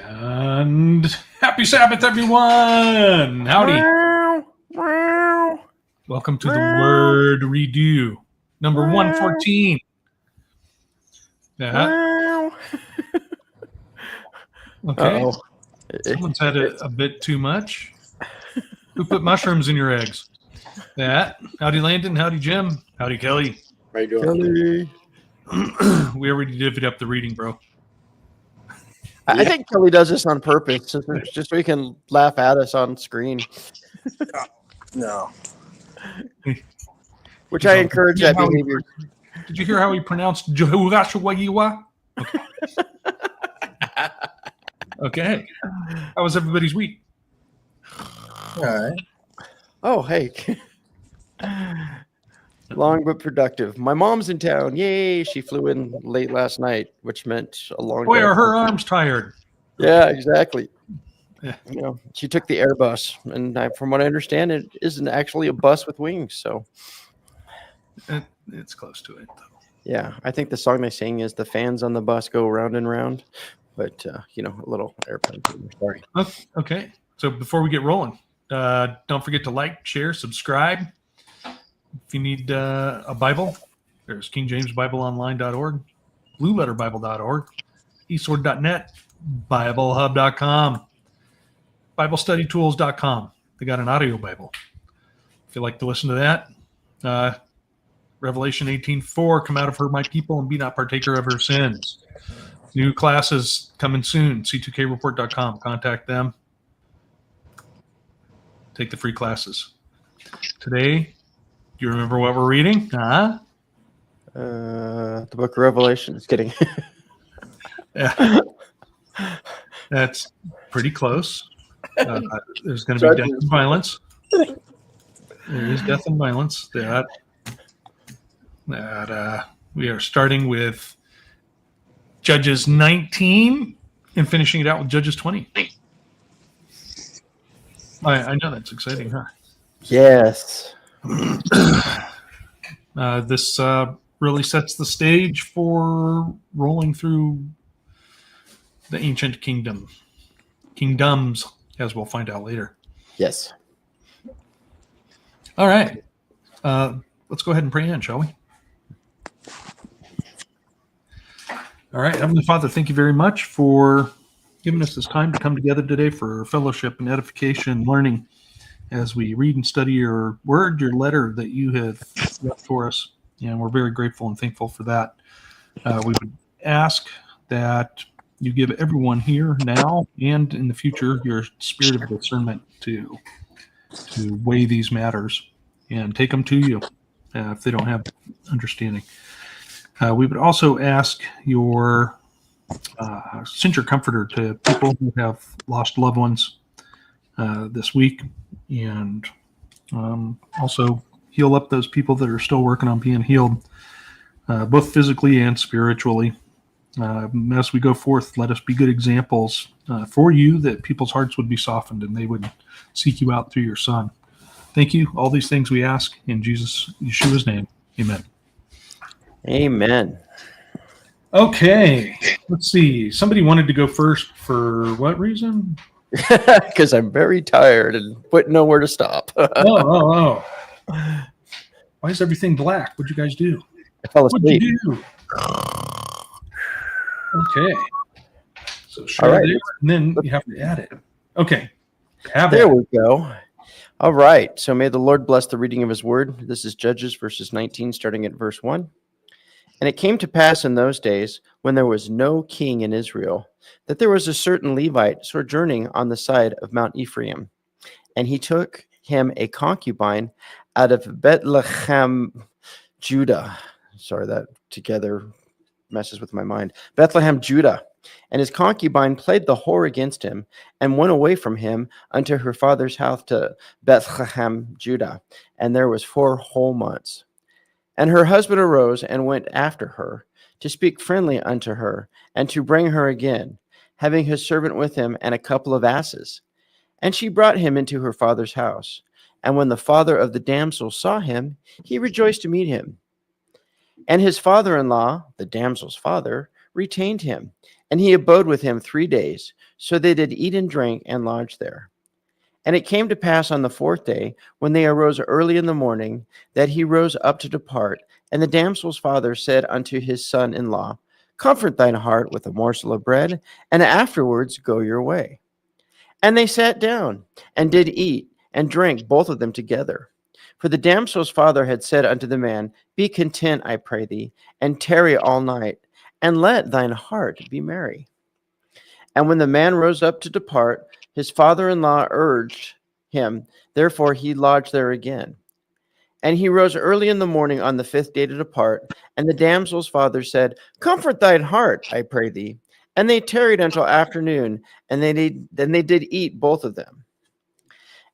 And happy Sabbath, everyone! Howdy. Welcome to the Word Redeux, number 114. Yeah. Okay. Uh-oh. Someone's had a bit too much. Who put mushrooms in your eggs? That. Howdy, Landon. Howdy, Jim. Howdy, Kelly. How you doing? Kelly. We already divvied up the reading, bro. I think Kelly does this on purpose, just so he can laugh at us on screen. No. Which I encourage that behavior. Did you hear how he pronounced Jehovah? Okay. Okay. How was everybody's week? All right. Oh, hey. Long but productive. My mom's in town. Yay. She flew in late last night, which meant a long Boy, day. are her arms tired. Yeah, exactly. Yeah. You know, she took the Airbus, and from what I understand, it isn't actually a bus with wings. So It's close to it, though. yeah, I think the song they sing is "The fans on the bus go round and round," but a little airplane. Sorry. Okay. So before we get rolling, don't forget to like, share, subscribe. If you need a Bible, there's KingJamesBibleOnline.org, BlueLetterBible.org, eSword.net, BibleHub.com, BibleStudyTools.com. They got an audio Bible. If you like to listen to that, Revelation 18:4, come out of her, my people, and be not partaker of her sins. New classes coming soon. C2KReport.com. Contact them. Take the free classes. Today, do you remember what we're reading? The book of Revelation. Just kidding. Yeah. That's pretty close. There's going to be death and violence. There is death and violence. That we are starting with Judges 19 and finishing it out with Judges 20. I know that's exciting, huh? Yes. This really sets the stage for rolling through the ancient kingdoms, as we'll find out later. Yes. All right. Let's go ahead and pray in, shall we? All right. Heavenly Father, thank you very much for giving us this time to come together today for fellowship and edification and learning as we read and study your word, your letter that you have left for us. And we're very grateful and thankful for that. We would ask that you give everyone here now and in the future your spirit of discernment to weigh these matters and take them to you if they don't have understanding. We would also ask your send your comforter to people who have lost loved ones this week, and also heal up those people that are still working on being healed, both physically and spiritually. As we go forth, let us be good examples for you, that people's hearts would be softened and they would seek you out through your Son. Thank you. All these things we ask in Yeshua's name. Amen. Amen. Okay. Let's see. Somebody wanted to go first for what reason? Because I'm very tired and wouldn't know where to stop. Oh. Why is everything black? What'd you guys do? I fell asleep. What'd you do? Okay. So share All right. there, and then you have to add it. Okay. There we go. All right. So may the Lord bless the reading of his word. This is Judges verses 19, starting at verse 1. And it came to pass in those days, when there was no king in Israel, that there was a certain Levite sojourning on the side of Mount Ephraim. And he took him a concubine out of Bethlehem, Judah. Sorry, that together messes with my mind. Bethlehem, Judah. And his concubine played the whore against him, and went away from him unto her father's house to Bethlehem, Judah. And there was 4 whole months. And her husband arose and went after her, to speak friendly unto her, and to bring her again, having his servant with him and a couple of asses. And she brought him into her father's house. And when the father of the damsel saw him, he rejoiced to meet him. And his father-in-law, the damsel's father, retained him, and he abode with him 3 days, So they did eat and drink and lodge there. And it came to pass on the fourth day, when they arose early in the morning, that he rose up to depart. And the damsel's father said unto his son-in-law, Comfort thine heart with a morsel of bread, and afterwards go your way. And they sat down, and did eat and drink, both of them together. For the damsel's father had said unto the man, Be content, I pray thee, and tarry all night, and let thine heart be merry. And when the man rose up to depart, his father-in-law urged him, therefore he lodged there again. And he rose early in the morning on the fifth day to depart, and the damsel's father said, Comfort thine heart, I pray thee. And they tarried until afternoon, and then they did eat, both of them.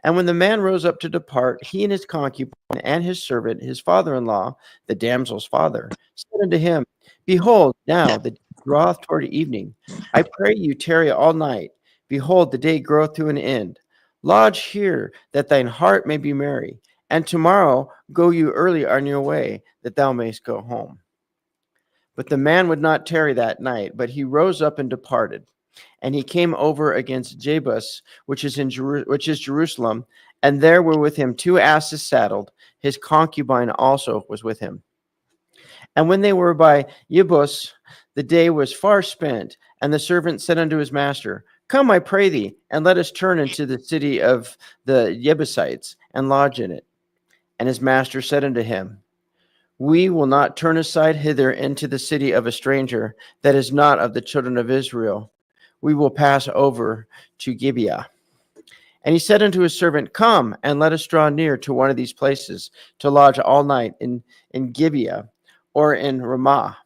And when the man rose up to depart, he and his concubine and his servant, his father-in-law, the damsel's father, said unto him, Behold, now the day draweth toward evening. I pray you tarry all night. Behold, the day groweth to an end. Lodge here, that thine heart may be merry. And tomorrow go you early on your way, that thou mayst go home. But the man would not tarry that night, but he rose up and departed. And he came over against Jebus, which is Jerusalem, and there were with him 2 asses saddled. His concubine also was with him. And when they were by Jebus, the day was far spent, and the servant said unto his master, Come, I pray thee, and let us turn into the city of the Jebusites, and lodge in it. And his master said unto him, We will not turn aside hither into the city of a stranger that is not of the children of Israel. We will pass over to Gibeah. And he said unto his servant, Come, and let us draw near to one of these places, to lodge all night in Gibeah, or in Ramah.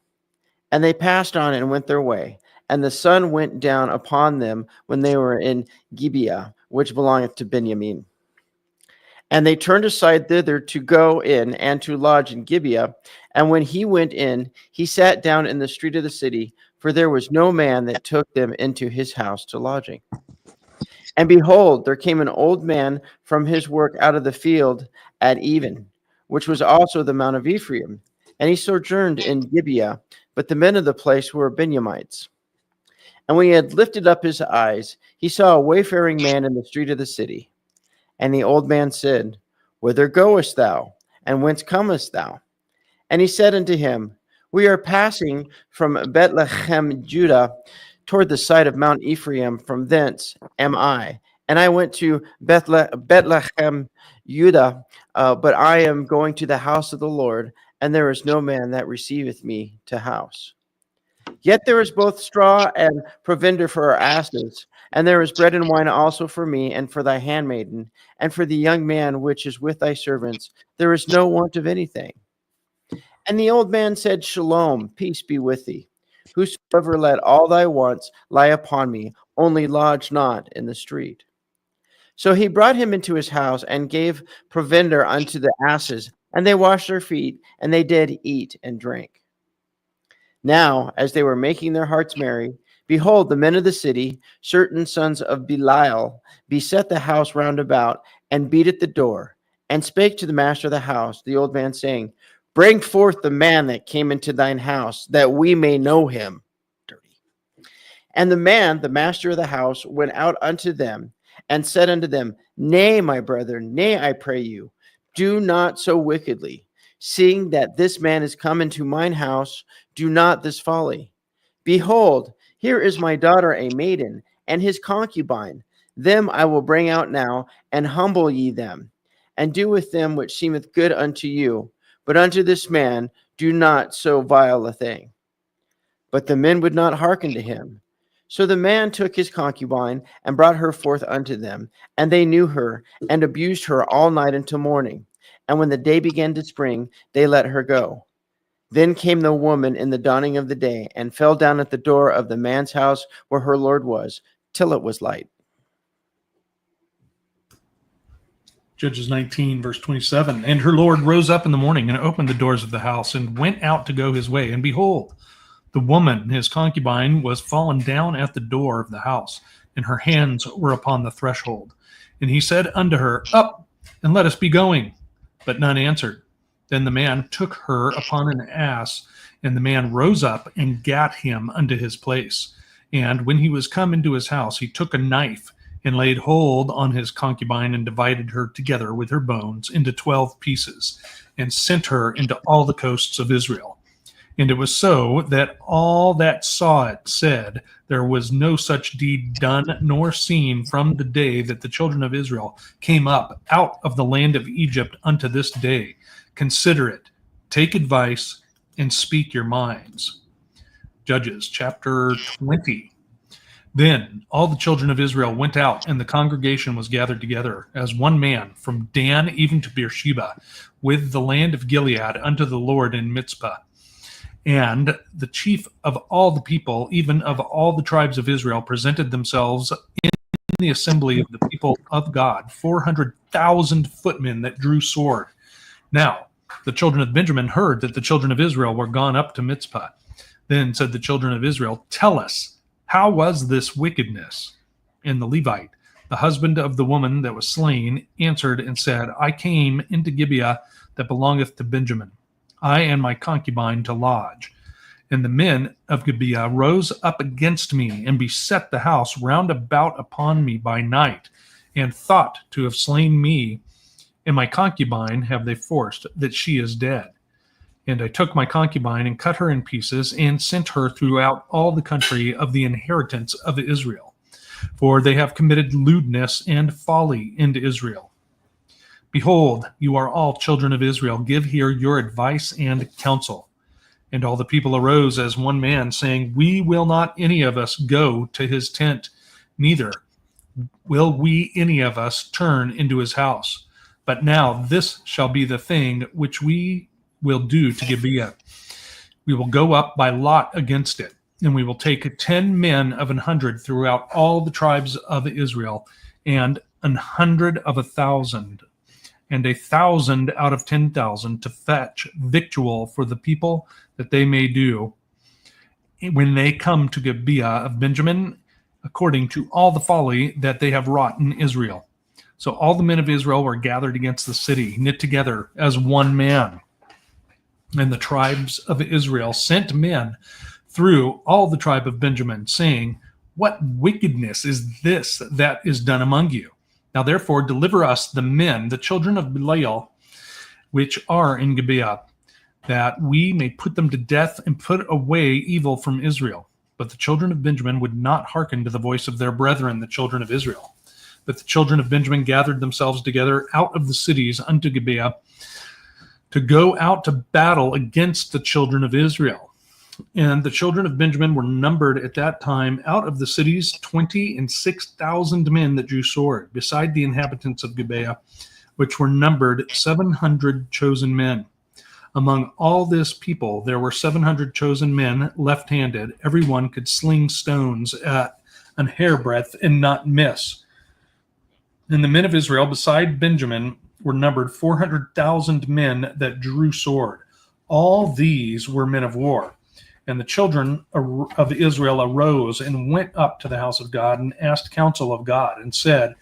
And they passed on and went their way. And the sun went down upon them when they were in Gibeah, which belongeth to Benjamin. And they turned aside thither to go in and to lodge in Gibeah. And when he went in, he sat down in the street of the city, for there was no man that took them into his house to lodging. And behold, there came an old man from his work out of the field at even, which was also the mount of Ephraim. And he sojourned in Gibeah, but the men of the place were Benjamites. And when he had lifted up his eyes, he saw a wayfaring man in the street of the city. And the old man said, Whither goest thou? And whence comest thou? And he said unto him, We are passing from Bethlehem, Judah, toward the side of Mount Ephraim. From thence am I. And I went to Bethlehem, Judah, but I am going to the house of the Lord, and there is no man that receiveth me to house. Yet there is both straw and provender for our asses, and there is bread and wine also for me, and for thy handmaiden, and for the young man which is with thy servants. There is no want of anything. And the old man said, Shalom, peace be with thee. Whosoever let all thy wants lie upon me, only lodge not in the street. So he brought him into his house, and gave provender unto the asses, and they washed their feet, and they did eat and drink. Now, as they were making their hearts merry, behold, the men of the city, certain sons of Belial, beset the house round about, and beat at the door, and spake to the master of the house, the old man, saying, Bring forth the man that came into thine house, that we may know him. Dirty. And the man, the master of the house, went out unto them, and said unto them, Nay, my brethren, nay, I pray you, do not so wickedly. Seeing that this man is come into mine house, do not this folly. Behold, here is my daughter a maiden, and his concubine. Them I will bring out now, and humble ye them, and do with them which seemeth good unto you. But unto this man do not so vile a thing. But the men would not hearken to him. So the man took his concubine, and brought her forth unto them, and they knew her, and abused her all night until morning. And when the day began to spring, they let her go. Then came the woman in the dawning of the day, and fell down at the door of the man's house where her Lord was, till it was light. Judges 19, verse 27. And her Lord rose up in the morning, and opened the doors of the house, and went out to go his way. And behold, the woman, his concubine, was fallen down at the door of the house, and her hands were upon the threshold. And he said unto her, Up, and let us be going. But none answered. Then the man took her upon an ass, and the man rose up and gat him unto his place. And when he was come into his house, he took a knife and laid hold on his concubine and divided her together with her bones into 12 pieces and sent her into all the coasts of Israel. And it was so that all that saw it said, there was no such deed done nor seen from the day that the children of Israel came up out of the land of Egypt unto this day. Consider it, take advice, and speak your minds. Judges chapter 20. Then all the children of Israel went out, and the congregation was gathered together as one man from Dan even to Beersheba, with the land of Gilead unto the Lord in Mizpah. And the chief of all the people, even of all the tribes of Israel, presented themselves in the assembly of the people of God, 400,000 footmen that drew sword. Now the children of Benjamin heard that the children of Israel were gone up to Mizpah. Then said the children of Israel, tell us, how was this wickedness? And the Levite, the husband of the woman that was slain, answered and said, I came into Gibeah that belongeth to Benjamin, I and my concubine to lodge. And the men of Gibeah rose up against me and beset the house round about upon me by night, and thought to have slain me, and my concubine have they forced, that she is dead. And I took my concubine and cut her in pieces and sent her throughout all the country of the inheritance of Israel. For they have committed lewdness and folly into Israel. Behold, you are all children of Israel. Give here your advice and counsel. And all the people arose as one man, saying, we will not any of us go to his tent, neither will we any of us turn into his house. But now this shall be the thing which we will do to Gibeah. We will go up by lot against it, and we will take 10 men of 100 throughout all the tribes of Israel, and 100 of 1,000, and 1,000 out of 10,000 to fetch victual for the people, that they may do when they come to Gibeah of Benjamin, according to all the folly that they have wrought in Israel. So all the men of Israel were gathered against the city, knit together as one man. And the tribes of Israel sent men through all the tribe of Benjamin, saying, what wickedness is this that is done among you? Now therefore deliver us the men, the children of Belial, which are in Gibeah, that we may put them to death and put away evil from Israel. But the children of Benjamin would not hearken to the voice of their brethren, the children of Israel. But the children of Benjamin gathered themselves together out of the cities unto Gibeah, to go out to battle against the children of Israel. And the children of Benjamin were numbered at that time out of the cities 26,000 men that drew sword, beside the inhabitants of Gibeah, which were numbered 700 chosen men. Among all this people there were 700 chosen men left-handed. Every one could sling stones at an hairbreadth and not miss. And the men of Israel beside Benjamin were numbered 400,000 men that drew sword. All these were men of war. And the children of Israel arose and went up to the house of God and asked counsel of God and said,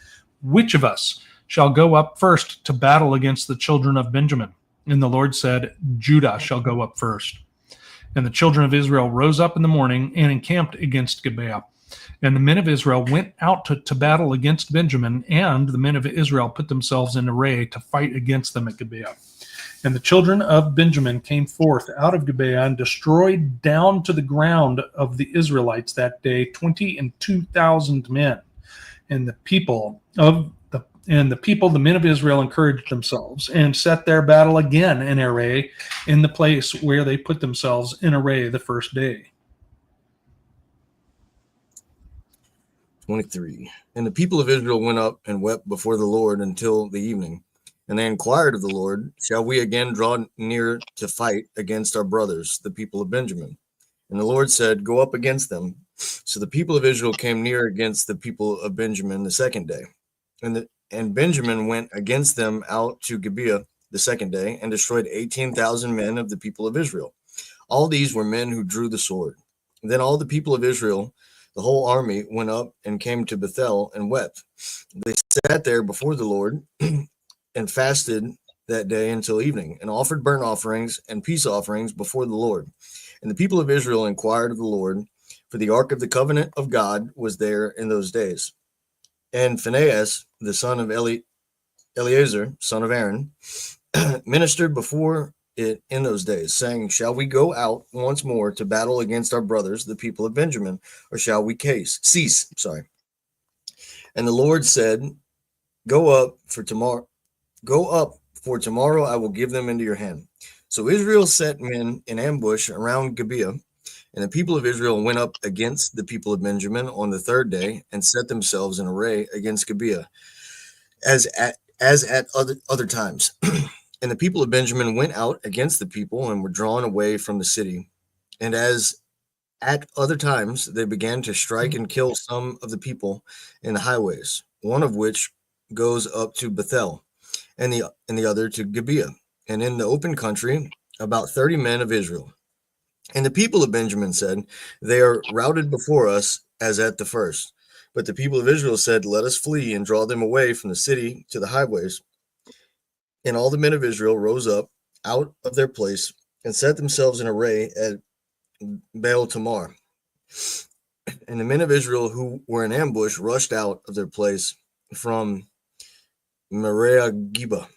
which of us shall go up first to battle against the children of Benjamin? And the Lord said, Judah shall go up first. And the children of Israel rose up in the morning and encamped against Gibeah. And the men of Israel went out to battle against Benjamin, and the men of Israel put themselves in array to fight against them at Gibeah. And the children of Benjamin came forth out of Gibeah and destroyed down to the ground of the Israelites that day 22,000 men. And the men of Israel encouraged themselves and set their battle again in array in the place where they put themselves in array the first day. 23. And the people of Israel went up and wept before the Lord until the evening. And they inquired of the Lord, shall we again draw near to fight against our brothers, the people of Benjamin? And the Lord said, go up against them. So the people of Israel came near against the people of Benjamin the second day. And Benjamin went against them out to Gibeah the second day and destroyed 18,000 men of the people of Israel. All these were men who drew the sword. And then all the people of Israel, the whole army, went up and came to Bethel and wept. They sat there before the Lord and fasted that day until evening, and offered burnt offerings and peace offerings before the Lord. And the people of Israel inquired of the Lord for the ark of the covenant of God was there in those days. And Phinehas, the son of Eleazar, son of Aaron, ministered before it in those days, saying, Shall we go out once more to battle against our brothers, the people of Benjamin, or shall we cease? And the Lord said, Go up, for tomorrow I will give them into your hand. So Israel set men in ambush around Gibeah, and the people of Israel went up against the people of Benjamin on the third day and set themselves in array against Gibeah, as at other times. And the people of Benjamin went out against the people and were drawn away from the city. And as at other times, they began to strike and kill some of the people in the highways, one of which goes up to Bethel, and the other to Gibeah, and in the open country about 30 men of Israel. And the people of Benjamin said, They are routed before us as at the first. But the people of Israel said, Let us flee and draw them away from the city to the highways. And all the men of Israel rose up out of their place and set themselves in array at Baal Tamar. And the men of Israel who were in ambush rushed out of their place from Maria Giba.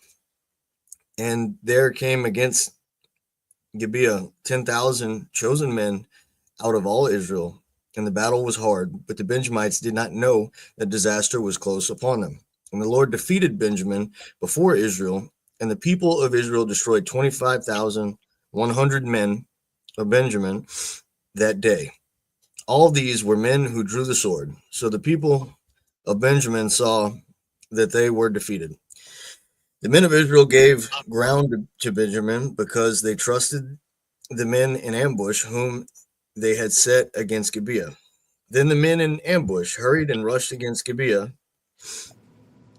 And there came against Gibeah 10,000 chosen men out of all Israel. And the battle was hard, but the Benjamites did not know that disaster was close upon them. And the Lord defeated Benjamin before Israel, and the people of Israel destroyed 25,100 men of Benjamin that day. All these were men who drew the sword. So the people of Benjamin saw that they were defeated. The men of Israel gave ground to Benjamin because they trusted the men in ambush whom they had set against Gibeah. Then the men in ambush hurried and rushed against Gibeah.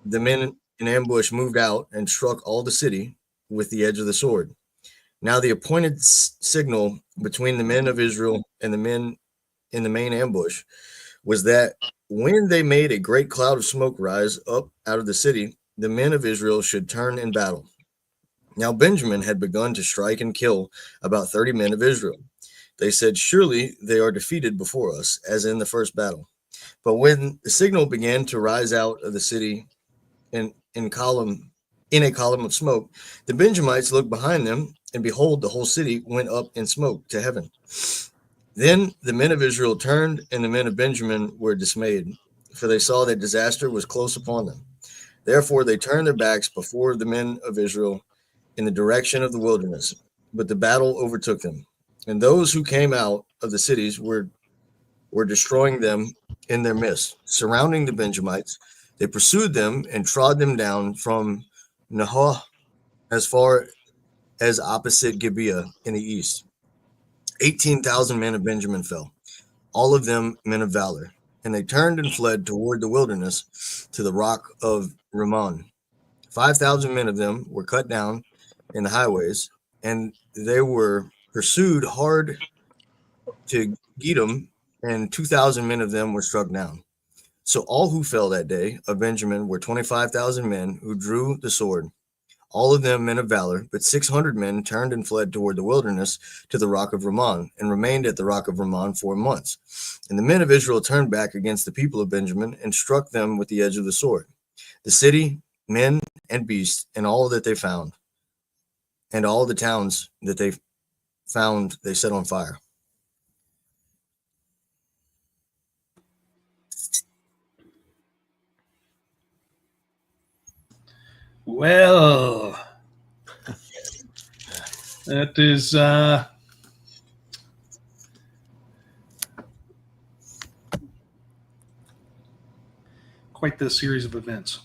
The men in ambush moved out and struck all the city with the edge of the sword. Now the appointed signal between the men of Israel and the men in the main ambush was that when they made a great cloud of smoke rise up out of the city, the men of Israel should turn in battle. Now Benjamin had begun to strike and kill about 30 men of Israel. They said, Surely they are defeated before us, as in the first battle. But when the signal began to rise out of the city in a column of smoke, the Benjamites looked behind them, and behold, the whole city went up in smoke to heaven. Then the men of Israel turned, and the men of Benjamin were dismayed, for they saw that disaster was close upon them. Therefore they turned their backs before the men of Israel in the direction of the wilderness, but the battle overtook them. And those who came out of the cities were destroying them in their midst, surrounding the Benjamites. They pursued them and trod them down from Nahoh as far as opposite Gibeah in the east. 18,000 men of Benjamin fell, all of them men of valor. And they turned and fled toward the wilderness to the rock of Rimmon. 5,000 men of them were cut down in the highways, and they were pursued hard to Gidom, and 2,000 men of them were struck down. So all who fell that day of Benjamin were 25,000 men who drew the sword, all of them men of valor, but 600 men turned and fled toward the wilderness to the rock of Rimmon, and remained at the rock of Rimmon 4 months. And the men of Israel turned back against the people of Benjamin and struck them with the edge of the sword, the city, men and beasts, and all that they found, and all the towns that they found they set on fire. Well, that is quite the series of events.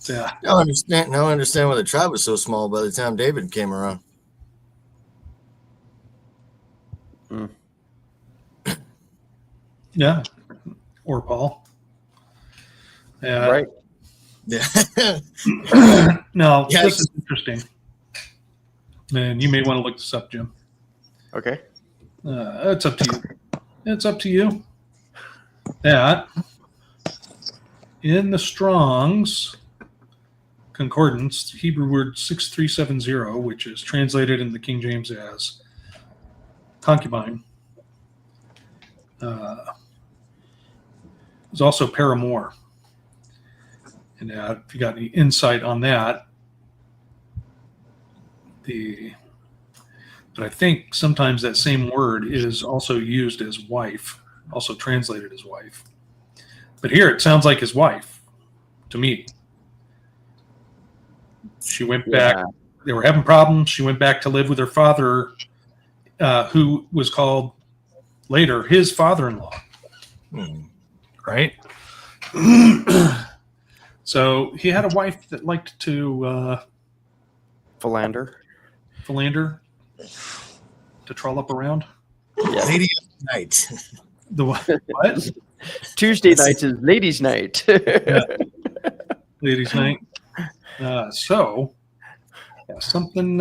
Yeah. Now I understand why the tribe was so small by the time David came around. Yeah. Or Paul. Yeah. Right. Yeah. No, Yeah, this is interesting. And you may want to look this up, Jim. Okay. It's up to you. It's up to you. That in the Strong's Concordance, Hebrew word 6370, which is translated in the King James as concubine, There's also paramour. And if you got any insight on that, but I think sometimes that same word is also used as wife, also translated as wife. But here it sounds like his wife to me. She went back. They were having problems. She went back to live with her father, who was called later his father-in-law. Right? So he had a wife that liked to Philander. To trollop around. Yeah. Lady night. The what? Tuesday nights is ladies' night. Yeah. Ladies' night. Something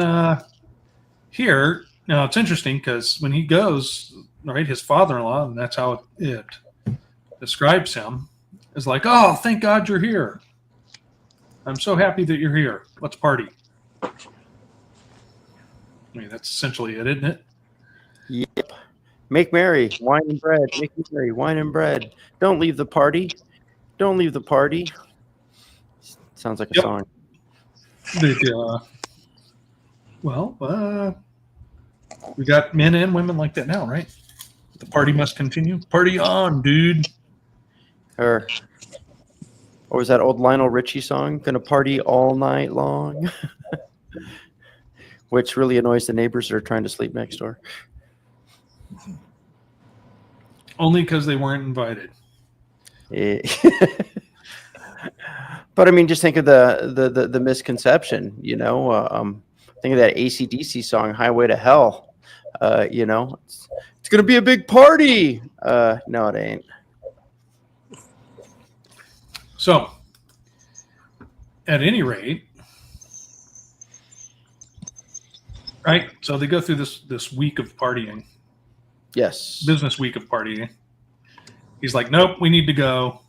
here. Now it's interesting because when he goes, right, his father-in-law, and that's how it describes him, is like, "Oh, thank God you're here. I'm so happy that you're here. Let's party." I mean, that's essentially it, isn't it? Yep. Make merry, wine and bread. Make merry, wine and bread. Don't leave the party. Don't leave the party. Sounds like a song. We got men and women like that now, right? The party must continue. Party on, dude. Or was that old Lionel Richie song? Gonna party all night long. Which really annoys the neighbors that are trying to sleep next door. Think because they weren't invited. Yeah. But I mean, just think of the misconception, you know. Think of that AC/DC song, "Highway to Hell." You know, it's gonna be a big party. No, it ain't. So, at any rate, right? So they go through this week of partying. Yes. Business week of partying. He's like, "Nope, we need to go."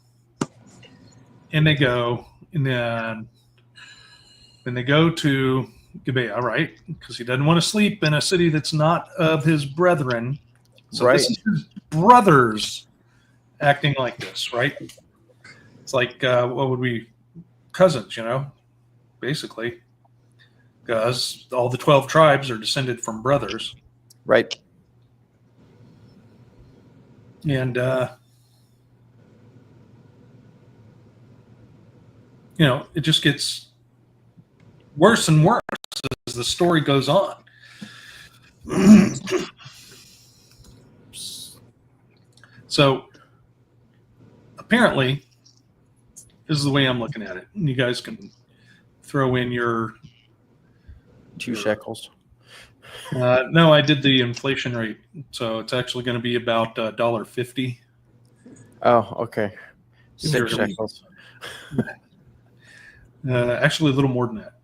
And they go, and then they go to Gibeah, right? Because he doesn't want to sleep in a city that's not of his brethren. So Right. this is his brothers acting like this, right? It's like, what would we, cousins, you know, basically. Because all the 12 tribes are descended from brothers. Right. And, you know, it just gets worse and worse as the story goes on. So apparently, this is the way I'm looking at it. And you guys can throw in your 2 shekels. no, I did the inflation rate, so it's actually going to be about $1.50. Oh, okay. 6 Sure. shekels. Actually, a little more than that,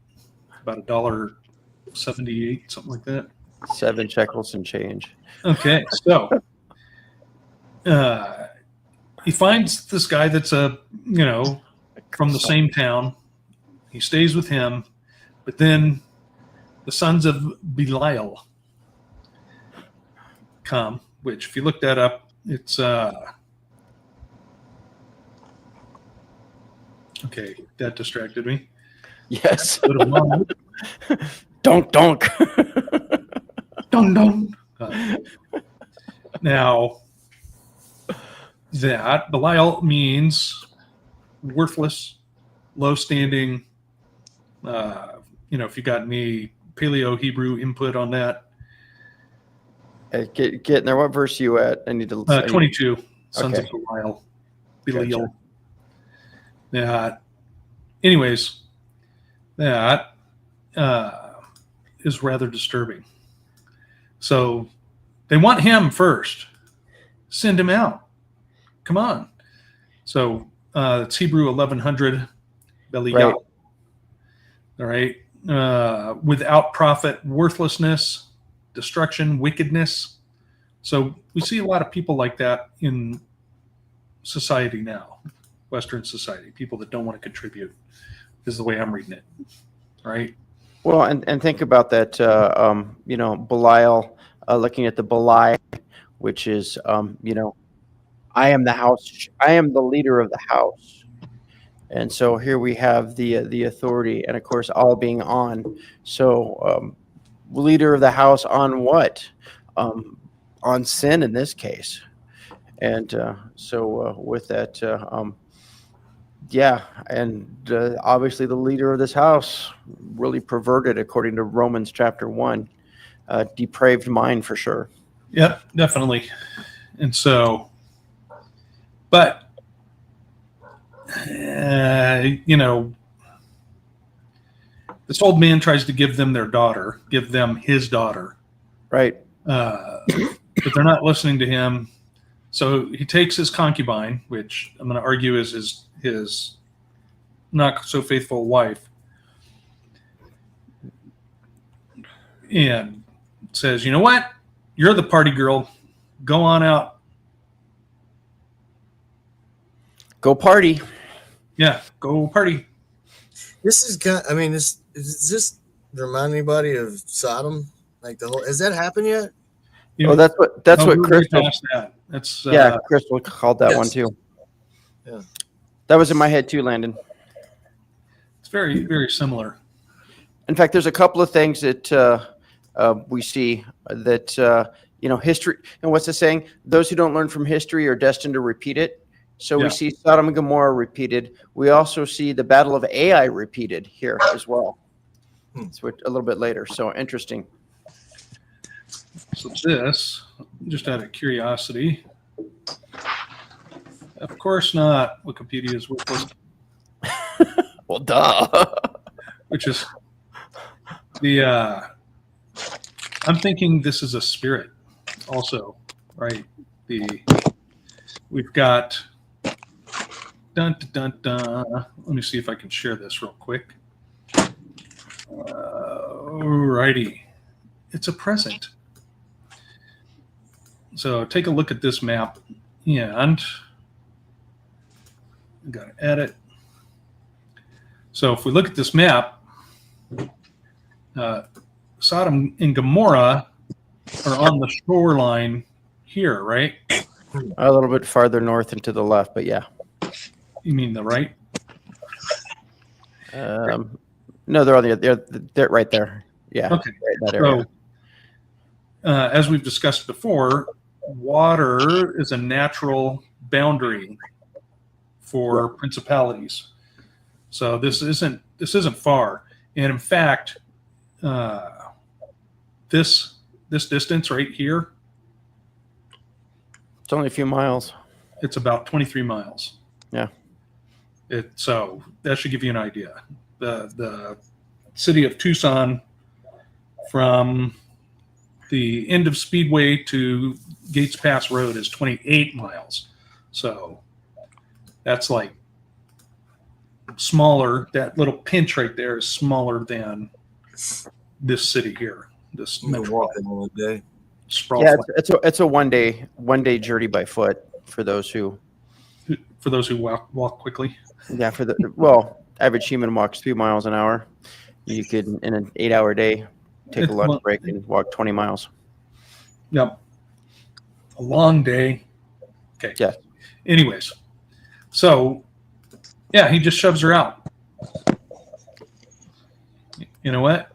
about $1.78, something like that. 7 shekels and change. Okay, so he finds this guy that's from the same town. He stays with him, but then the sons of Belial come, which if you look that up, it's okay, that distracted me. Yes. Donk. Donk. Dong. Now, that Belial means worthless, low standing. If you got any Paleo Hebrew input on that. Get in there. What verse are you at? I need to. 22, sons Okay. of Belial. Gotcha. Anyways, that is rather disturbing. So they want him first. Send him out. Come on. So it's Hebrew 1100, Belial. Right. All right. Without profit, worthlessness, destruction, wickedness. So we see a lot of people like that in society now, Western society, people that don't want to contribute is the way I'm reading it. Right. Well, and think about that, Belial, looking at the Belai, which is, I am the house. I am the leader of the house. And so here we have the authority, and of course, all being on. So, leader of the house on what? On sin in this case. And with that, yeah, and obviously the leader of this house really perverted, according to Romans chapter 1, depraved mind for sure. Yep, definitely. And so, but, this old man tries to give them his daughter. Right. But they're not listening to him. So he takes his concubine, which I'm going to argue is his not so faithful wife, and says, "You know what? You're the party girl. Go on out. Go party." Yeah, go party." This is kind. I mean, does this remind anybody of Sodom? Like the whole. Has that happened yet? Oh, that's what we're Crystal. past that. That's Crystal called that one too. Yeah, that was in my head too, Landon. It's very, very similar. In fact, there's a couple of things that we see that history. And what's the saying? Those who don't learn from history are destined to repeat it. So we see Sodom and Gomorrah repeated. We also see the Battle of Ai repeated here as well. So a little bit later. So interesting. So this, just out of curiosity, of course not. Wikipedia is worthless. Well, duh. Which is the. I'm thinking this is a spirit, also, right? We've got. Dun dun dun. Let me see if I can share this real quick. Alrighty, it's a present. So take a look at this map, and I got to edit. So if we look at this map, Sodom and Gomorrah are on the shoreline here, right? A little bit farther north and to the left, but yeah. You mean the right? No, they're on they're right there. Yeah. Okay. Right in that area. So, as we've discussed before, water is a natural boundary for principalities. So this isn't far, and in fact, this distance right here, it's only a few miles. It's about 23 miles. Yeah. So that should give you an idea. The city of Tucson, from the end of Speedway to Gates Pass Road, is 28 miles. So that's like smaller. That little pinch right there is smaller than this city here. This walking all day. Yeah, it's a one day journey by foot for those who walk quickly. Yeah, average human walks 3 miles an hour. You could, in an 8-hour day, take a lunch break and walk 20 miles. Yep. A long day. Okay. Yeah. Anyways, so yeah, he just shoves her out. You know what?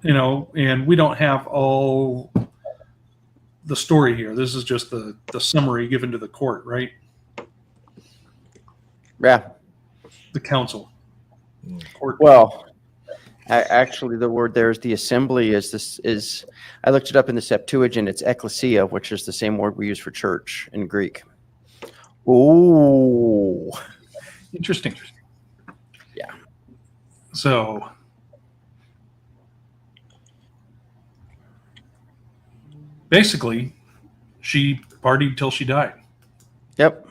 And we don't have all the story here. This is just the summary given to the court, right? Yeah. The council. Court. Well, actually, the word there is the assembly. I looked it up in the Septuagint. It's ecclesia, which is the same word we use for church in Greek. Ooh. Interesting. Yeah. So basically, she partied till she died. Yep.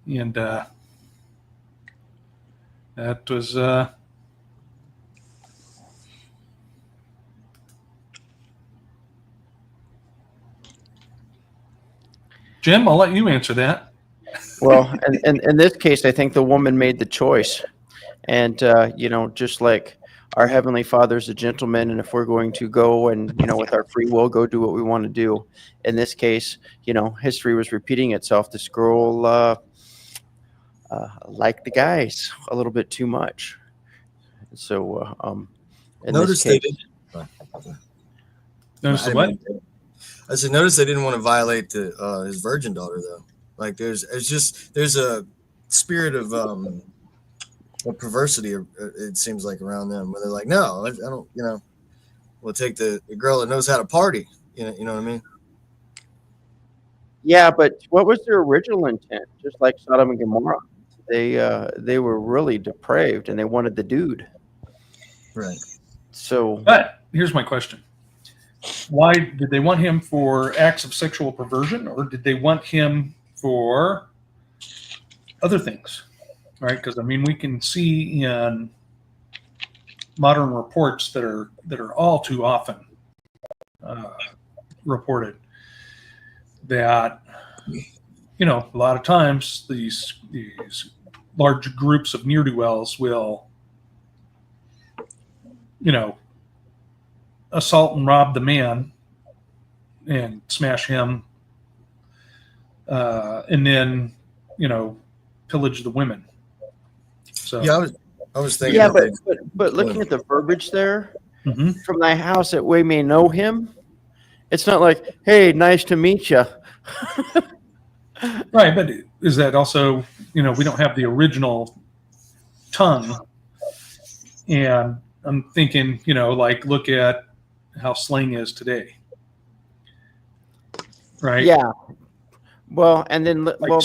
And that was Jim, I'll let you answer that. Well, and in this case, I think the woman made the choice. And, just like our Heavenly Father's a gentleman, and if we're going to go and, with our free will, go do what we want to do. In this case, history was repeating itself. This girl liked the guys a little bit too much. So, in Notice this they case, didn't. Notice I the what? didn't mean to- I said, notice they didn't want to violate his virgin daughter though. Like there's a spirit of perversity. It seems like around them where they're like, no, I don't. We'll take the girl that knows how to party. You know what I mean? yeah, but what was their original intent? Just like Sodom and Gomorrah, they were really depraved, and they wanted the dude. Right. So, But here's my question. Why did they want him for acts of sexual perversion, or did they want him for other things? Right? Because we can see in modern reports that are all too often reported that a lot of times these large groups of ne'er-do-wells will assault and rob the man and smash him, and then pillage the women. So Yeah, I was thinking. yeah, that but looking at the verbiage there, Mhm. from thy house that we may know him, it's not like, hey, nice to meet you. Right, but is that also we don't have the original tongue, and I'm thinking like look at how slang is today, right? Yeah. Well, and then Like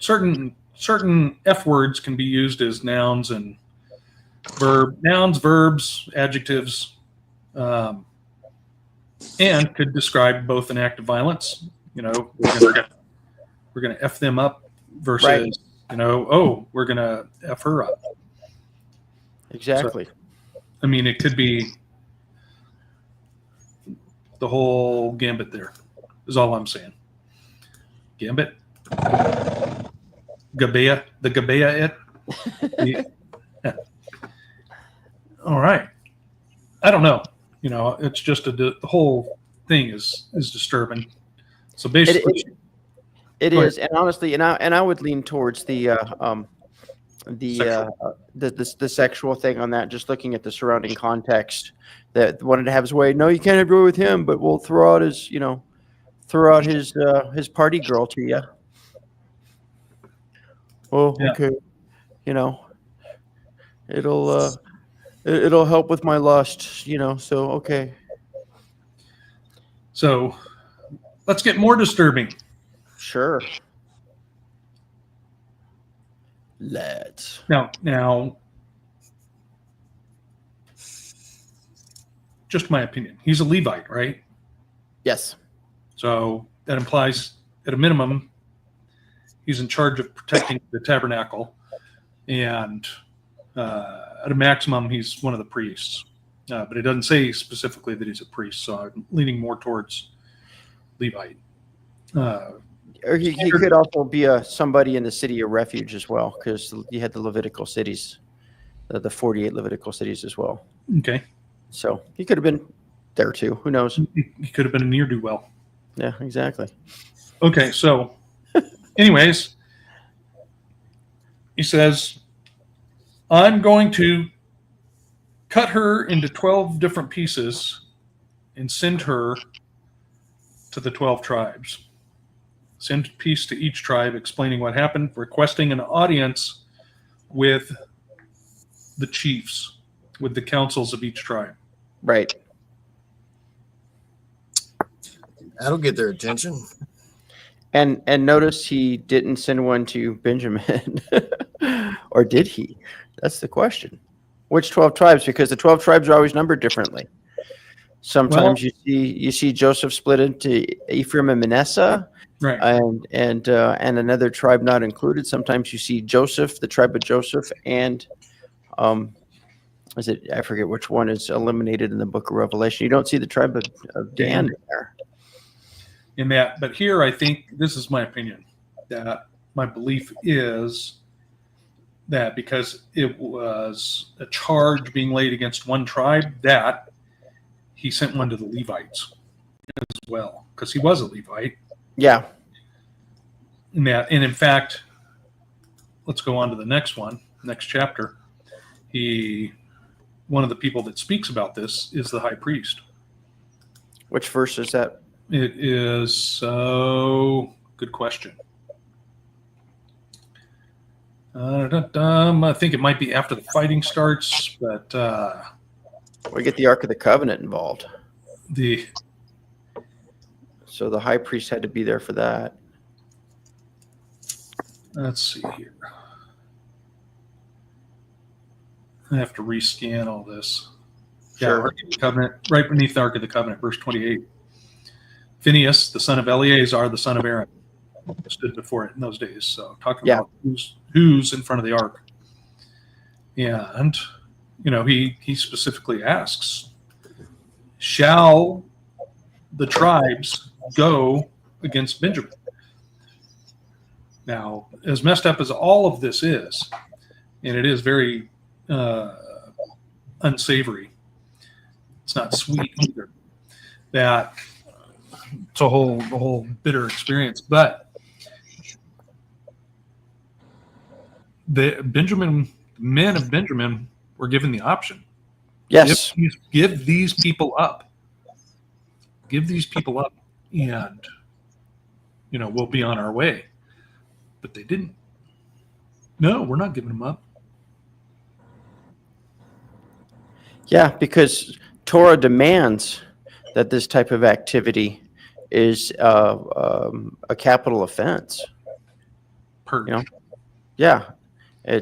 certain F words can be used as nouns and nouns, verbs, adjectives, and could describe both an act of violence. We're gonna F them up versus Right. we're gonna F her up. exactly. It could be the whole gambit there, is all I'm saying. Gambit? Gabea? The Gabea it? Yeah. All right. I don't know. It's just the whole thing is disturbing. So basically, It Go is, and honestly, and I would lean towards the sexual thing on that. Just looking at the surrounding context, that wanted to have his way. No, you can't have your way with him, but we'll throw out his party girl to you. Oh, Yeah. okay. It'll help with my lust. So okay. so let's get more disturbing. Sure. Let's. Now, just my opinion. He's a Levite, right? Yes. So that implies, at a minimum, he's in charge of protecting the tabernacle, and at a maximum, he's one of the priests. But it doesn't say specifically that he's a priest, so I'm leaning more towards Levite. Or he could also be somebody in the city of refuge as well, because you had the Levitical cities, the 48 Levitical cities as well. Okay. So he could have been there too. Who knows? He could have been a ne'er-do-well. Yeah, exactly. Okay, so anyways, he says, I'm going to cut her into 12 different pieces and send her to the 12 tribes. Send a piece to each tribe explaining what happened, requesting an audience with the chiefs, with the councils of each tribe. Right. That'll get their attention. And notice he didn't send one to Benjamin. Or did he? That's the question. Which 12 tribes? Because the 12 tribes are always numbered differently. Sometimes you see Joseph split into Ephraim and Manasseh, Right. and another tribe not included. Sometimes you see Joseph, the tribe of Joseph, and I forget which one is eliminated in the book of Revelation. You don't see the tribe of Dan there. In that, but here I think this is my opinion, that my belief is that because it was a charge being laid against one tribe, that he sent one to the Levites as well, because he was a Levite. Yeah. And in fact, let's go on to the next one, next chapter. One of the people that speaks about this is the high priest. Which verse is that? It is so good question. I think it might be after the fighting starts, but We get the Ark of the Covenant involved. the So the high priest had to be there for that. let's see here. I have to rescan all this. Yeah, Sure. Ark of the Covenant, right beneath the Ark of the Covenant, verse 28. Phineas, the son of Eleazar, the son of Aaron, stood before it in those days. So talking Yeah. about who's in front of the ark. And, he specifically asks, shall the tribes go against Benjamin? Now, as messed up as all of this is, and it is very unsavory, it's not sweet either, that it's a whole bitter experience. But the men of Benjamin were given the option. Yes. Give these people up. Give these people up, and we'll be on our way. But they didn't. No, we're not giving them up. Yeah, because Torah demands that this type of activity is a capital offense. Purge. Yeah.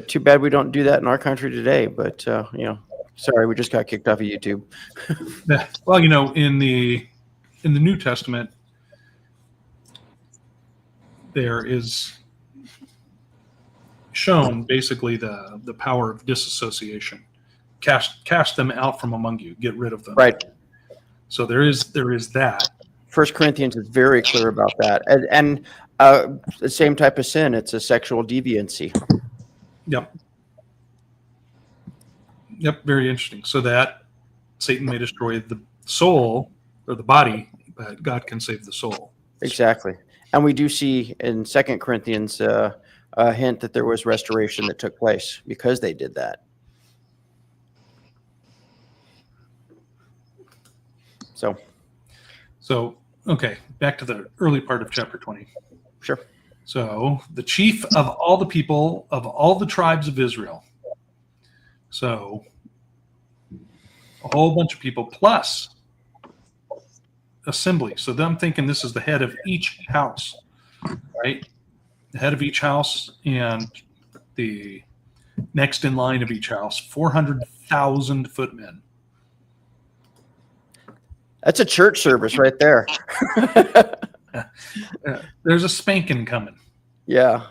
Too bad we don't do that in our country today, but sorry, we just got kicked off of YouTube. Well, in the New Testament, there is shown basically the power of disassociation. Cast them out from among you. Get rid of them. Right. So there is that. 1 Corinthians is very clear about that. And the same type of sin, it's a sexual deviancy. Yep. Very interesting. So that Satan may destroy the soul or the body, but God can save the soul. Exactly. And we do see in 2 Corinthians a hint that there was restoration that took place because they did that. So, okay, back to the early part of chapter 20. Sure. So, the chief of all the people of all the tribes of Israel. So, a whole bunch of people plus assembly. So, I'm thinking this is the head of each house, right? The head of each house and the next in line of each house, 400,000 footmen. That's a church service right there. There's a spanking coming. Yeah.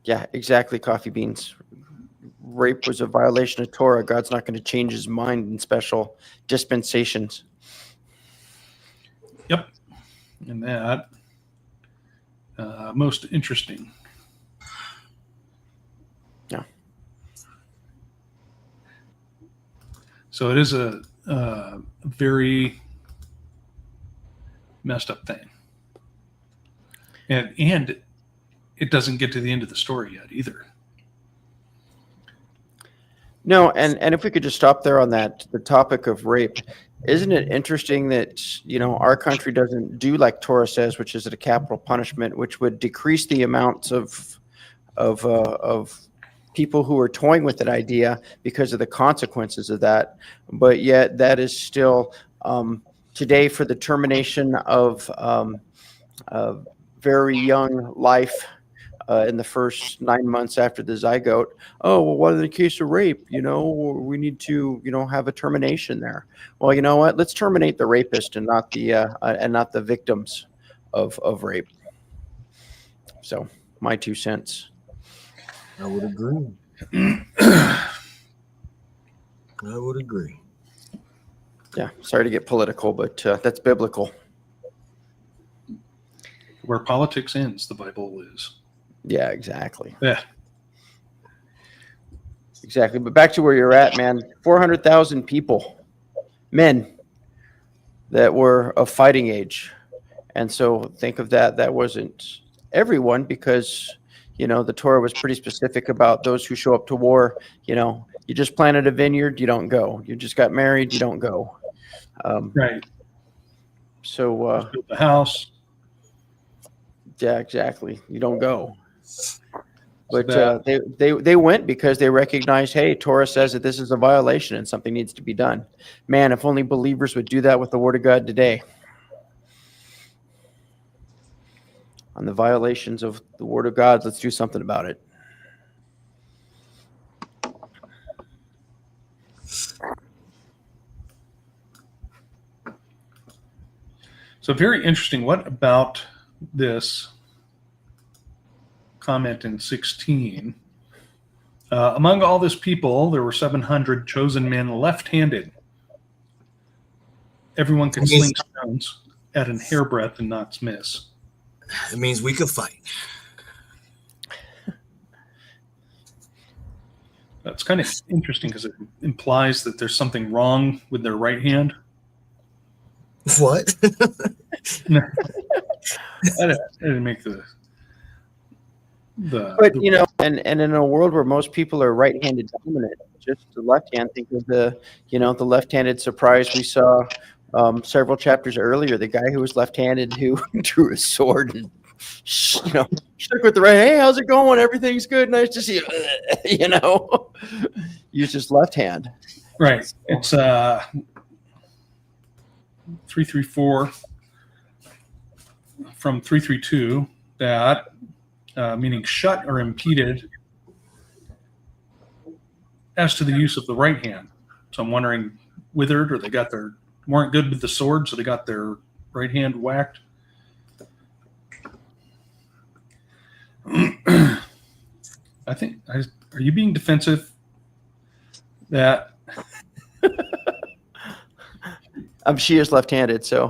Yeah, exactly. Coffee beans. Rape was a violation of Torah. God's not going to change his mind in special dispensations. Yep. And that, most interesting. Yeah. So it is a very messed up thing. And it doesn't get to the end of the story yet either. No, and if we could just stop there on that, the topic of rape, isn't it interesting that, our country doesn't do like Torah says, which is a capital punishment, which would decrease the amounts of people who are toying with that idea because of the consequences of that. But yet that is still today for the termination of very young life in the first 9 months after the zygote. Oh, well, what in the case of rape? We need to, have a termination there. Well, you know what? Let's terminate the rapist and not the victims of rape. So, my 2 cents. I would agree. I would agree. Yeah, sorry to get political, but that's biblical. Where politics ends, the Bible is. Yeah, exactly. Yeah. Exactly. But back to where you're at, man. 400,000 people, men that were of fighting age. And so think of that. That wasn't everyone because, the Torah was pretty specific about those who show up to war. You just planted a vineyard, you don't go. You just got married, you don't go. Right. So, Built the house. yeah, exactly. You don't go. But that- they went because they recognized, hey, Torah says that this is a violation and something needs to be done. Man, if only believers would do that with the Word of God today. On the violations of the Word of God, let's do something about it. So very interesting. What about this comment in 16? Among all this people, there were 700 chosen men left-handed. Everyone could sling stones at an hairbreadth and not miss. It means we could fight. That's kind of interesting because it implies that there's something wrong with their right hand. What? I didn't make the. But and in a world where most people are right-handed dominant, just the left hand. Think of the left-handed surprise we saw several chapters earlier. The guy who was left-handed who drew a sword and stuck with the right. Hey, how's it going? Everything's good. Nice to see you. Use his left hand. Right. It's 334 from 332 that. Meaning shut or impeded as to the use of the right hand. So I'm wondering, withered, or they weren't good with the sword, so they got their right hand whacked. I think, are you being defensive? That She is left-handed, so.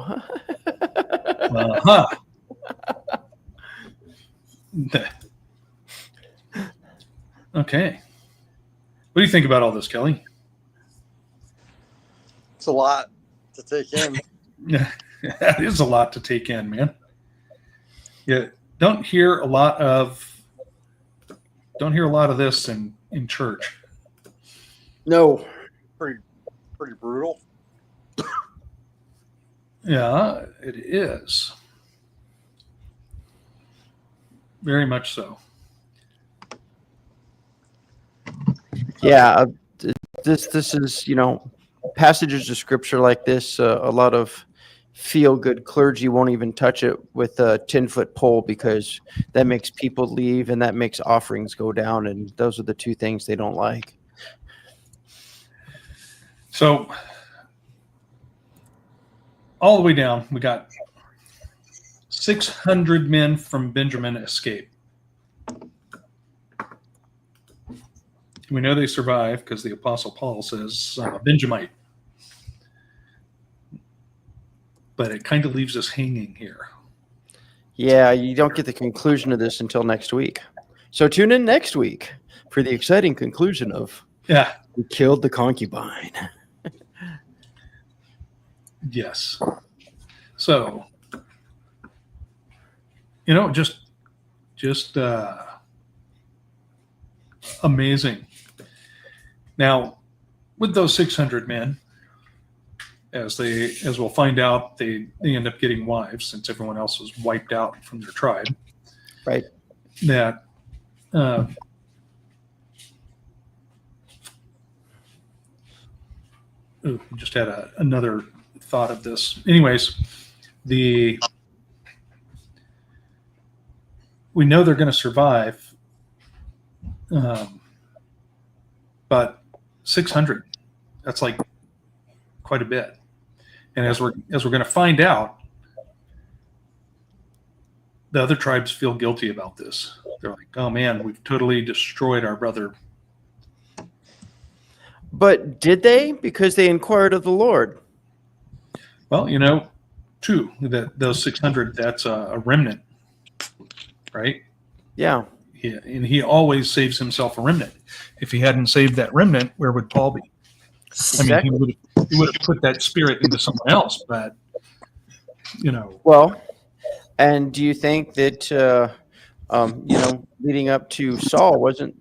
uh-huh. Okay. What do you think about all this, Kelly? It's a lot to take in. Yeah, that is a lot to take in, man. Yeah, don't hear a lot of this in church. No. Pretty brutal. Yeah, it is. Very much so. Yeah, this is passages of scripture like this. A lot of feel-good clergy won't even touch it with a 10-foot pole because that makes people leave and that makes offerings go down, and those are the two things they don't like. So all the way down, we got 600 men from Benjamin escape. We know they survive because the Apostle Paul says Benjamite. But it kind of leaves us hanging here. Yeah, you don't get the conclusion of this until next week. So tune in next week for the exciting conclusion of we killed the concubine. Yes. So, just amazing. Now, with those 600 men, as we'll find out, they end up getting wives since everyone else was wiped out from their tribe. Right. That just had another thought of this. Anyways, we know they're going to survive, but 600, that's like quite a bit. And as we're going to find out, the other tribes feel guilty about this. They're like, "Oh man, we've totally destroyed our brother." But did they? Because they inquired of the Lord. Well, those 600, that's a remnant. right? Yeah. And he always saves himself a remnant. If he hadn't saved that remnant, where would Paul be? I mean, Exactly. he would have put that spirit into someone else, but Well, and do you think that leading up to Saul, wasn't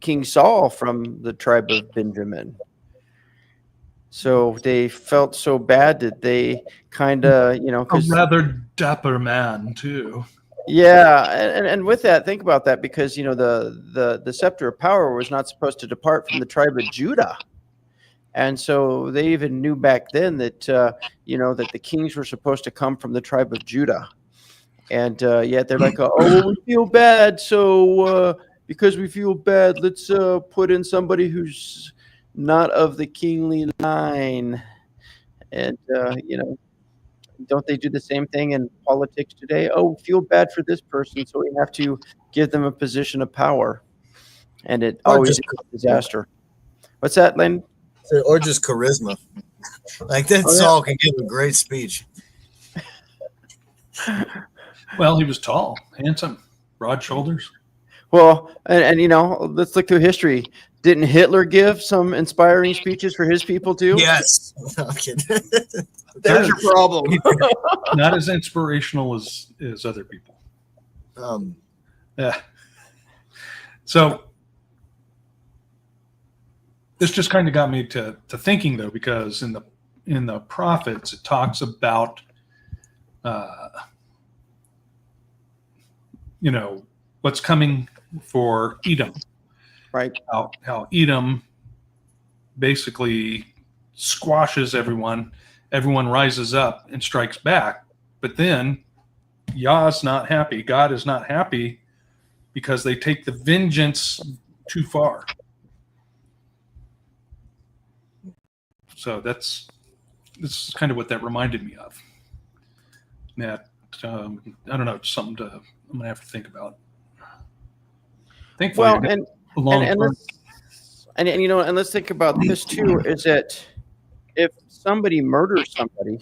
King Saul from the tribe of Benjamin? So they felt so bad that they kind of, a because rather dapper man too. yeah, and with that, think about that, because the scepter of power was not supposed to depart from the tribe of Judah. And so they even knew back then that that the kings were supposed to come from the tribe of Judah. And yet they're like, oh, well, we feel bad. So because we feel bad, let's put in somebody who's not of the kingly line. And, don't they do the same thing in politics today? Oh, we feel bad for this person, so we have to give them a position of power. And it Or always just is a disaster. What's that, Len? or just charisma. Like that Oh, yeah. Saul can give a great speech. Well, he was tall, handsome, broad shoulders. Well, and let's look through history. Didn't Hitler give some inspiring speeches for his people too? Yes. No, I'm kidding. There's your problem. Not as inspirational as other people. Yeah. So this just kind of got me to thinking, though, because in the prophets it talks about what's coming for Edom. Right. How Edom basically squashes everyone. Everyone rises up and strikes back. But then Yah's not happy. God is not happy because they take the vengeance too far. So this is kind of what that reminded me of. That I don't know, it's something I'm gonna have to think about. Thankfully, Well, and let's think about this too. Is that if somebody murders somebody,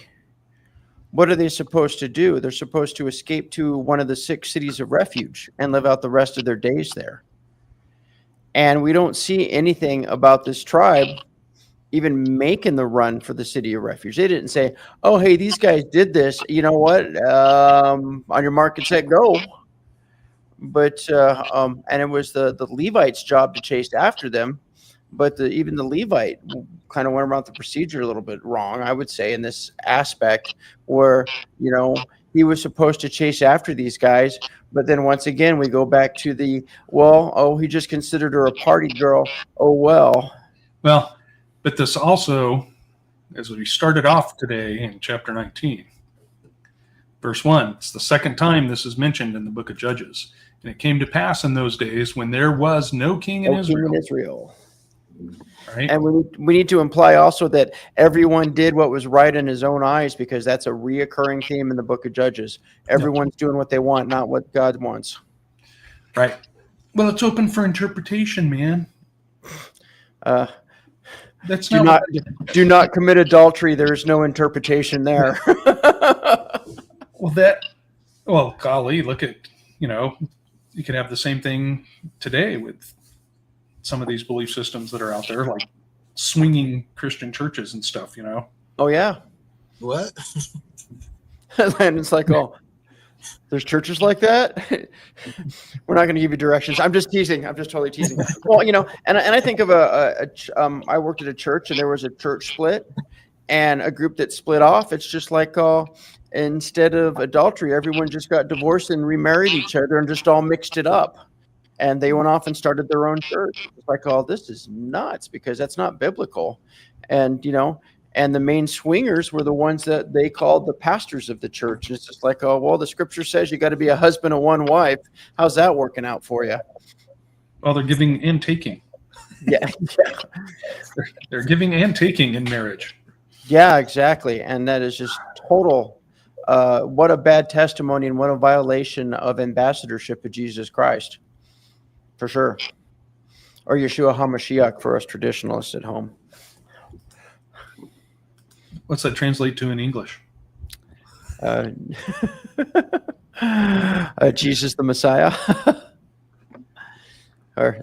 what are they supposed to do? They're supposed to escape to one of the 6 cities of refuge and live out the rest of their days there. And we don't see anything about this tribe even making the run for the city of refuge. They didn't say, oh, hey, these guys did this. You know what? On your mark and set, go. But and it was the Levite's job to chase after them. But even the Levite kind of went around the procedure a little bit wrong, I would say, in this aspect where, he was supposed to chase after these guys. But then once again, we go back to he just considered her a party girl. Oh, well. Well, but this also, as we started off today in chapter 19, verse 1, it's the second time this is mentioned in the book of Judges. And it came to pass in those days when there was no king in Israel. Right? And we need to imply also that everyone did what was right in his own eyes, because that's a reoccurring theme in the book of Judges. Everyone's doing what they want, not what God wants. Right. Well, it's open for interpretation, man. That's do not commit adultery. There is no interpretation there. Well, golly, look at, you can have the same thing today with some of these belief systems that are out there, like swinging Christian churches and stuff, Oh, yeah. What? And it's like, oh, there's churches like that? We're not going to give you directions. I'm just teasing. I'm just totally teasing. Well, and I think of I worked at a church, and there was a church split and a group that split off. It's just like, instead of adultery, everyone just got divorced and remarried each other and just all mixed it up. And they went off and started their own church. It's like, oh, this is nuts, because that's not biblical. And, and the main swingers were the ones that they called the pastors of the church. It's just like, oh, well, the scripture says you got to be a husband of one wife. How's that working out for you? Well, they're giving and taking. Yeah. They're giving and taking in marriage. Yeah, exactly. And that is just total. What a bad testimony, and what a violation of ambassadorship of Jesus Christ. For sure. Or Yeshua HaMashiach for us traditionalists at home. What's that translate to in English? Jesus the Messiah, or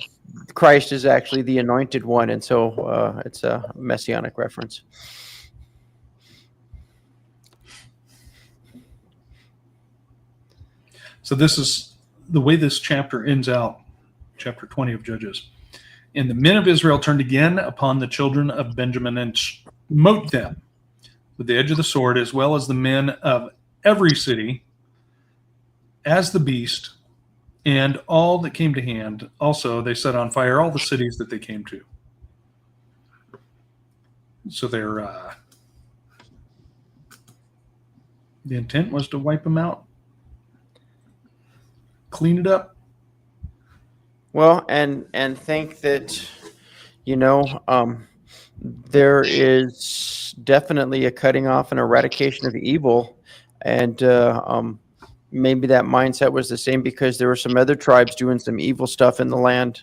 Christ is actually the anointed one, and so it's a messianic reference. So this is the way this chapter ends out, chapter 20 of Judges. And the men of Israel turned again upon the children of Benjamin and smote them with the edge of the sword, as well as the men of every city, as the beast, and all that came to hand. Also, they set on fire all the cities that they came to. So the intent was to wipe them out, clean it up. Well, and think that, there is definitely a cutting off and eradication of evil, and maybe that mindset was the same because there were some other tribes doing some evil stuff in the land,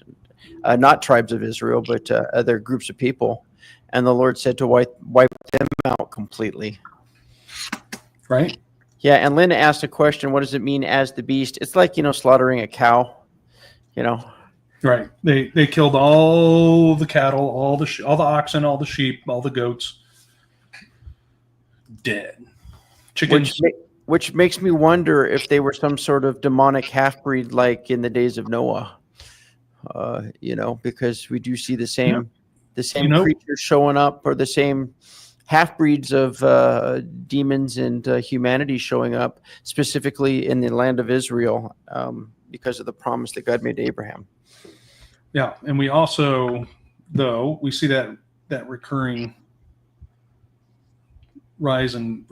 not tribes of Israel, but other groups of people, and the Lord said to wipe them out completely. Right? Yeah, and Lynn asked a question, what does it mean as the beast? It's like, slaughtering a cow, Right. They killed all the cattle, all the oxen, all the sheep, all the goats. Dead. Chickens. Which makes me wonder if they were some sort of demonic half-breed like in the days of Noah. Because we do see the same creatures showing up, or the same half-breeds of demons and humanity showing up, specifically in the land of Israel, because of the promise that God made to Abraham. Yeah, and we also, though, we see that recurring rise and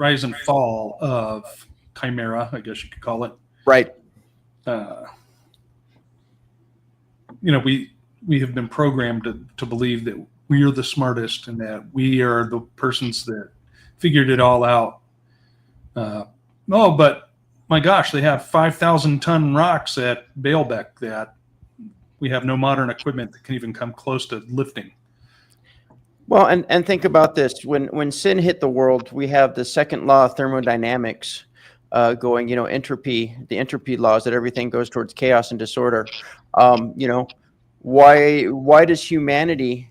fall of chimera, I guess you could call it. Right. We have been programmed to believe that we are the smartest and that we are the persons that figured it all out. But my gosh, they have 5,000-ton rocks at Baalbek that we have no modern equipment that can even come close to lifting. Well, and think about this. When sin hit the world, we have the second law of thermodynamics going, entropy, the entropy laws, that everything goes towards chaos and disorder. Why does humanity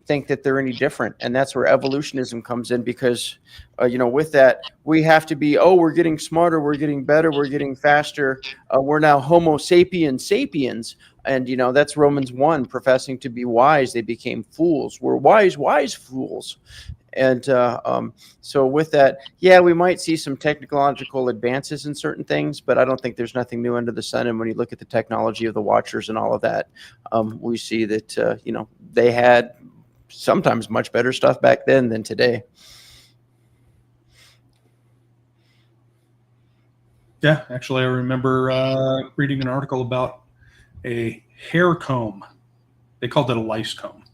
think that they're any different? And that's where evolutionism comes in, because, with that, we have to be, we're getting smarter, we're getting better, we're getting faster. We're now Homo sapiens. And, that's Romans 1, professing to be wise, they became fools. We're wise fools. And so with that, we might see some technological advances in certain things, but I don't think there's nothing new under the sun. And when you look at the technology of the Watchers and all of that, we see that, they had sometimes much better stuff back then than today. Yeah, actually, I remember reading an article about a hair comb. They called it a lice comb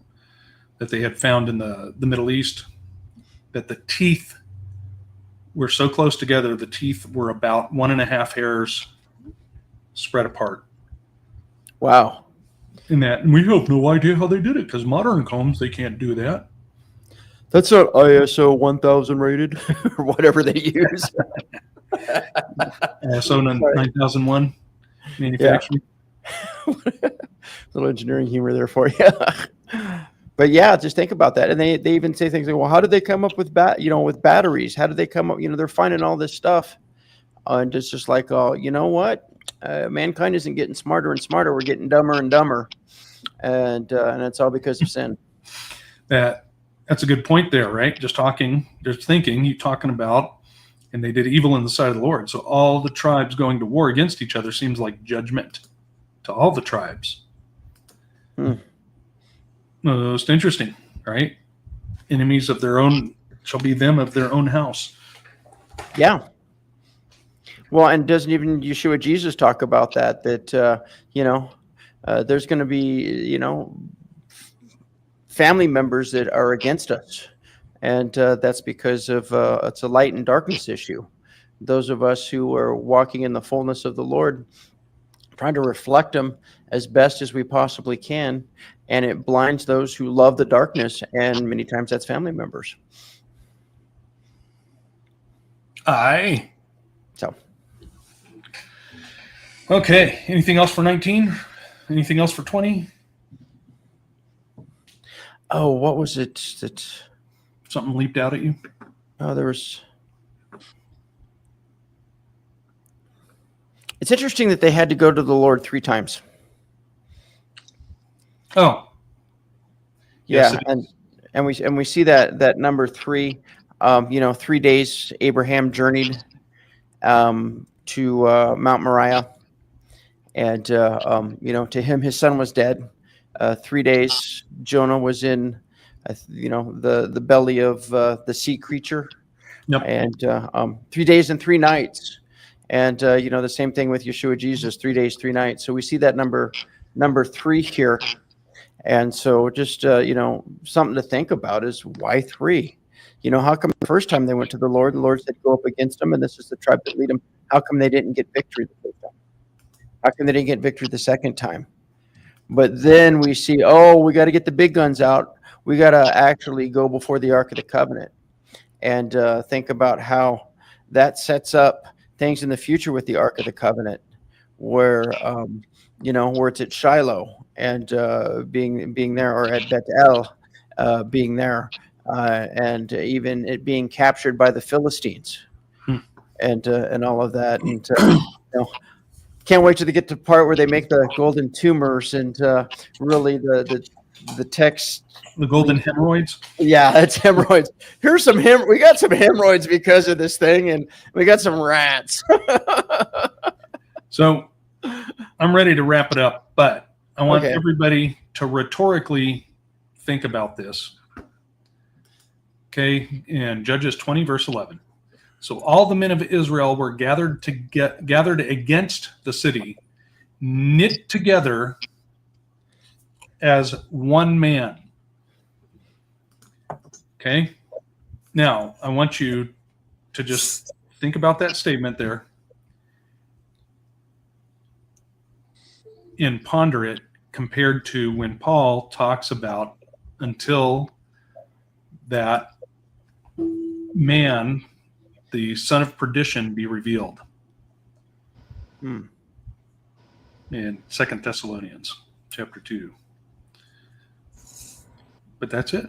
that they had found in the Middle East, that the teeth were so close together, the teeth were about 1.5 hairs spread apart. Wow. And we have no idea how they did it, because modern combs, they can't do that. That's not ISO 1000 rated or whatever they use. ISO 9001 manufacturing. Yeah. Little engineering humor there for you. But yeah, just think about that. And they even say things like, well, how did they come up with with batteries? How did they come up? They're finding all this stuff. And it's just like, you know what? Mankind isn't getting smarter and smarter. We're getting dumber and dumber. And it's all because of sin. That's a good point there, right? Just thinking, you're talking about, and they did evil in the sight of the Lord. So all the tribes going to war against each other seems like judgment to all the tribes. Most interesting, right? Enemies of their own shall be them of their own house. Yeah. Well, and doesn't even Yeshua Jesus talk about that there's going to be, family members that are against us. And that's because of it's a light and darkness issue. Those of us who are walking in the fullness of the Lord, trying to reflect him as best as we possibly can, and it blinds those who love the darkness, and many times that's family members. Aye. So Okay. Anything else for 19? Anything else for 20? Oh, what was it that? Something leaped out at you? Oh, there was. It's interesting that they had to go to the Lord 3 times. Oh. Yes, Yeah, and we see that number 3. 3 days Abraham journeyed to Mount Moriah, and to him his son was dead. 3 days Jonah was in, the belly of the sea creature, Yep. and 3 days and 3 nights, and the same thing with Yeshua Jesus, 3 days 3 nights. So we see that number 3 here. And so just, something to think about is why 3? How come the first time they went to the Lord said, go up against them, and this is the tribe that lead them. How come they didn't get victory the first time? How come they didn't get victory the second time? But then we see, we got to get the big guns out. We got to actually go before the Ark of the Covenant and think about how that sets up things in the future with the Ark of the Covenant, where it's at Shiloh and being there, or at Bethel being there, and even it being captured by the Philistines, and all of that, and can't wait till they get to the part where they make the golden tumors and really the text. The golden hemorrhoids. Yeah, it's hemorrhoids. Here's some we got some hemorrhoids because of this thing, and we got some rats. So I'm ready to wrap it up, but I want everybody to rhetorically think about this. Okay, in Judges 20, verse 11. So all the men of Israel were gathered against the city, knit together as one man. Okay, now I want you to just think about that statement there and ponder it compared to when Paul talks about until that man, the son of perdition, be revealed. In 2 Thessalonians chapter 2. But that's it.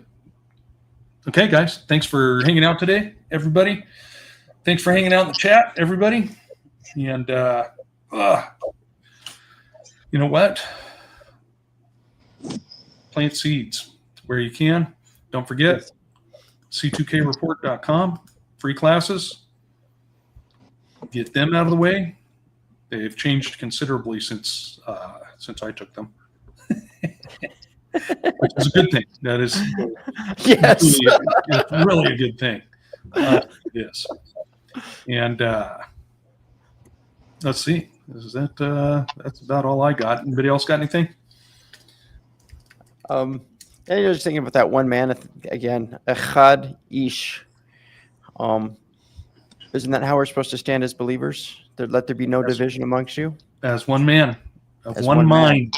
Okay, guys. Thanks for hanging out today, everybody. Thanks for hanging out in the chat, everybody. And you know what? Plant seeds where you can. Don't forget, c2kreport.com, free classes. Get them out of the way. They've changed considerably since I took them. Which is a good thing. That is it's really a good thing. Yes. And let's see. Is that that's about all I got. Anybody else got anything? And you're just thinking about that one man again, Echad Ish. Isn't that how we're supposed to stand as believers? Let there be no division amongst you. As one man, of one mind,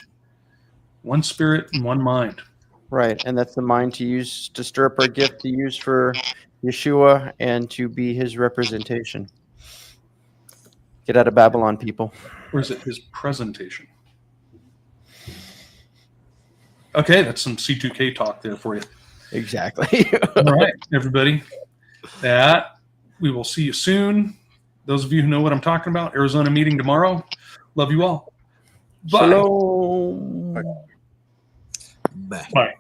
one spirit, and one mind. Right, and that's the mind to use to stir up our gift to use for Yeshua and to be his representation. Get out of Babylon, people. Or is it his presentation? Okay, that's some C2K talk there for you. Exactly. All right, everybody. We will see you soon. Those of you who know what I'm talking about, Arizona meeting tomorrow. Love you all. Bye. Shalom. Bye. Bye.